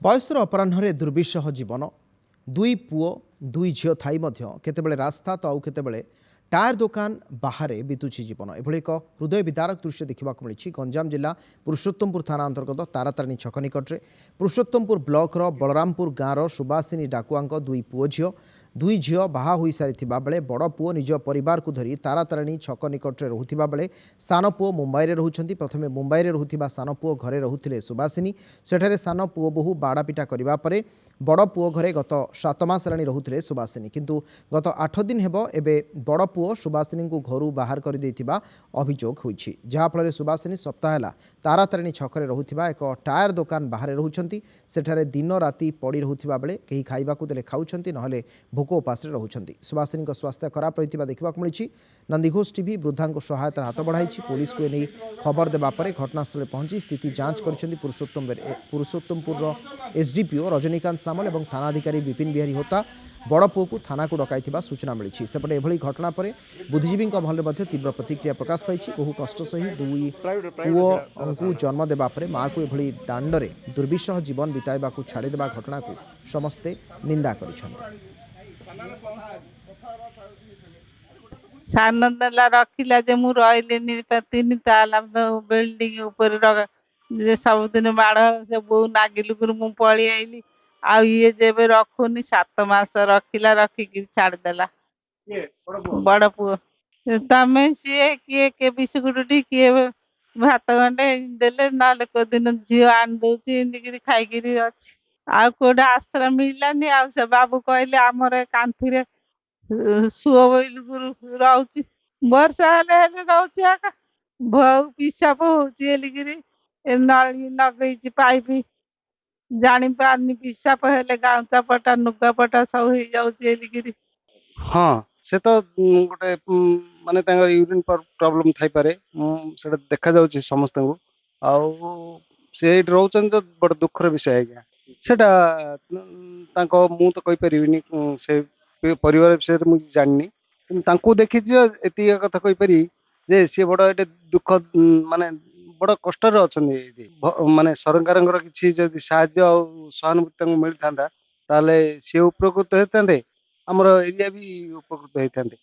ବୟସର ଅପରାହ୍ନରେ ଦୁର୍ବିସହ ଜୀବନ ଦୁଇ ପୁଅ ଦୁଇ ଝିଅ ଥାଇ ମଧ୍ୟ କେତେବେଳେ ରାସ୍ତା ତ ଆଉ କେତେବେଳେ ଟାୟାର ଦୋକାନ ବାହାରେ ବିତୁଛି ଜୀବନ। ଏଭଳି ଏକ ହୃଦୟ ବିଦାରକ ଦୃଶ୍ୟ ଦେଖିବାକୁ ମିଳିଛି ଗଞ୍ଜାମ ଜିଲ୍ଲା ପୁରୁଷୋତ୍ତମପୁର ଥାନା ଅନ୍ତର୍ଗତ ତାରାତାରିଣୀ ଛକ ନିକଟରେ। ପୁରୁଷୋତ୍ତମପୁର ବ୍ଲକର ବଳରାମପୁର ଗାଁର ସୁବାସିନୀ ଡାକୁଆଙ୍କ ଦୁଇ ଝିଅ ବାହା ହୋଇସାରିଥିବା ବେଳେ ବଡ଼ ପୁଅ ନିଜ ପରିବାରକୁ ଧରି ତାରାତାରିଣୀ ଛକ ନିକଟରେ ରହୁଥିବା ବେଳେ ସାନ ପୁଅ ମୁମ୍ବାଇରେ ରହୁଛନ୍ତି। ପ୍ରଥମେ ମୁମ୍ବାଇରେ ରହୁଥିବା ସାନ ପୁଅ ଘରେ ରହୁଥିଲେ ସୁବାସିନୀ। ସେଠାରେ ସାନ ପୁଅ ବୋହୂ ବାଡ଼ାପିଟା କରିବା ପରେ ବଡ଼ ପୁଅ ଘରେ ଗତ 7 ମାସ ହେଲାଣି ରହୁଥିଲେ ସୁବାସିନୀ। କିନ୍ତୁ ଗତ 8 ଦିନ ହେବ ଏବେ ବଡ଼ ପୁଅ ସୁବାସିନୀଙ୍କୁ ଘରୁ ବାହାର କରିଦେଇଥିବା ଅଭିଯୋଗ ହୋଇଛି, ଯାହାଫଳରେ ସୁବାସିନୀ ସପ୍ତାହ ହେଲା ତାରାତାରିଣୀ ଛକରେ ରହୁଥିବା ଏକ ଟାୟାର ଦୋକାନ ବାହାରେ ରହୁଛନ୍ତି। ସେଠାରେ ଦିନ ରାତି ପଡ଼ି ରହୁଥିବା ବେଳେ କେହି ଖାଇବାକୁ ଦେଲେ ଖାଉଛନ୍ତି, ନହେଲେ ଭୋକ ଉପାସରେ ରହୁଛନ୍ତି। ସୁବାସିନୀଙ୍କ ସ୍ୱାସ୍ଥ୍ୟ ଖରାପ ରହିଥିବା ଦେଖିବାକୁ ମିଳିଛି। ନନ୍ଦିଘୋଷ ଟିଭି ବୃଦ୍ଧାଙ୍କୁ ସହାୟତାର ହାତ ବଢ଼ାଇଛି। ପୁଲିସକୁ ଏନେଇ ଖବର ଦେବା ପରେ ଘଟଣାସ୍ଥଳରେ ପହଞ୍ଚି ସ୍ଥିତି ଯାଞ୍ଚ କରିଛନ୍ତି ପୁରୁଷୋତ୍ତମପୁରର ଏସ୍ଡିପିଓ ରଜନୀକାନ୍ତ ସାମଲ ଏବଂ ଥାନାଧିକାରୀ ବିପିନ ବିହାରୀ ହୋତା। ବଡ଼ ପୁଅକୁ ଥାନାକୁ ଡକାଇଥିବା ସୂଚନା ମିଳିଛି। ସେପଟେ ଏଭଳି ଘଟଣା ପରେ ବୁଦ୍ଧିଜୀବୀଙ୍କ ମହଲରେ ମଧ୍ୟ ତୀବ୍ର ପ୍ରତିକ୍ରିୟା ପ୍ରକାଶ ପାଇଛି। ବହୁ କଷ୍ଟ ସହି ଦୁଇ ପୁଅଙ୍କୁ ଜନ୍ମ ଦେବା ପରେ ମାଆକୁ ଏଭଳି ଦାଣ୍ଡରେ ଦୁର୍ବିସହ ଜୀବନ ବିତାଇବାକୁ ଛାଡ଼ିଦେବା ଘଟଣାକୁ ସମସ୍ତେ ନିନ୍ଦା କରିଛନ୍ତି। ସାନ ନେଲା ରଖିଲା ଯେ ମୁଁ ରହିଲିନି 3 ତାଲା ବିଲ୍ଡିଂ ଉପରେ ସବୁଦିନ ମାଡ଼ ସେ ବୋଉ ନାଗିଲୁକୁରୁ ମୁଁ ପଳେଇ ଆଇଲି। ଆଉ ଇଏ ଯେବେ ରଖୁନି 7 ମାସ ରଖିକି ଛାଡ଼ିଦେଲା। ବଡ଼ ପୁଅ ତମେ ସିଏ କିଏ ବିସ୍କୁଟ କିଏ ଭାତ ଗଣ୍ଡେ ଦେଲେ, ନହେଲେ କୋଉଦିନ ଝିଅ ଆଣି ଦଉଛି ଏମିତିକିରି ଖାଇକିରି ଅଛି। ଆଉ କୋଉଟା ଆଶ୍ରୟ ମିଳିଲାନି। ଆଉ ସେ ବାବୁ କହିଲେ ଆମର କାନ୍ଥିରେ ସୁଅ ବୋଇଲୁକୁରୁ ରହୁଛି, ବର୍ଷା ହେଲେ ରହୁଛି ଆକା ବହୁ ପିସାବ ହଉଛି ହେଲିକିରି ନଳି ଲଗେଇଛି ପାଇପ୍ ଜାଣିପାରୁନି। ପିସାବ ହେଲେ ଗାଉଁଚା ପଟା ଲୁଗାପଟା ସବୁ ହେଇଯାଉଛି ହେଲିକିରି। ହଁ ସେ ତ ଗୋଟେ ମାନେ ତାଙ୍କର ୟୁରିନ୍ ପ୍ରୋବ୍ଲେମ୍ ଥାଇପାରେ, ସେଟା ଦେଖାଯାଉଛି ସମସ୍ତଙ୍କୁ। ଆଉ ସେ ଏଇଠି ରହୁଛନ୍ତି ତ ବଡ଼ ଦୁଃଖର ବିଷୟ ଆଜ୍ଞା। ସେଟା ତାଙ୍କ ମୁଁ ତ କହିପାରିବିନି, ସେ ପରିବାର ବିଷୟରେ ମୁଁ ଜାଣିନି, କିନ୍ତୁ ତାଙ୍କୁ ଦେଖିଛି ଏତିକି କଥା କହିପାରିବି ଯେ ସିଏ ବଡ଼ ଏଠି ଦୁଃଖ ମାନେ ବଡ଼ କଷ୍ଟରେ ଅଛନ୍ତି ଏଇଠି। ମାନେ ସରକାରଙ୍କର କିଛି ଯଦି ସାହାଯ୍ୟ ଆଉ ସହାନୁଭୂତି ତାଙ୍କୁ ମିଳିଥାନ୍ତା ତାହେଲେ ସିଏ ଉପକୃତ ହେଇଥାନ୍ତେ, ଆମର ଏରିଆ ବି ଉପକୃତ ହେଇଥାନ୍ତେ।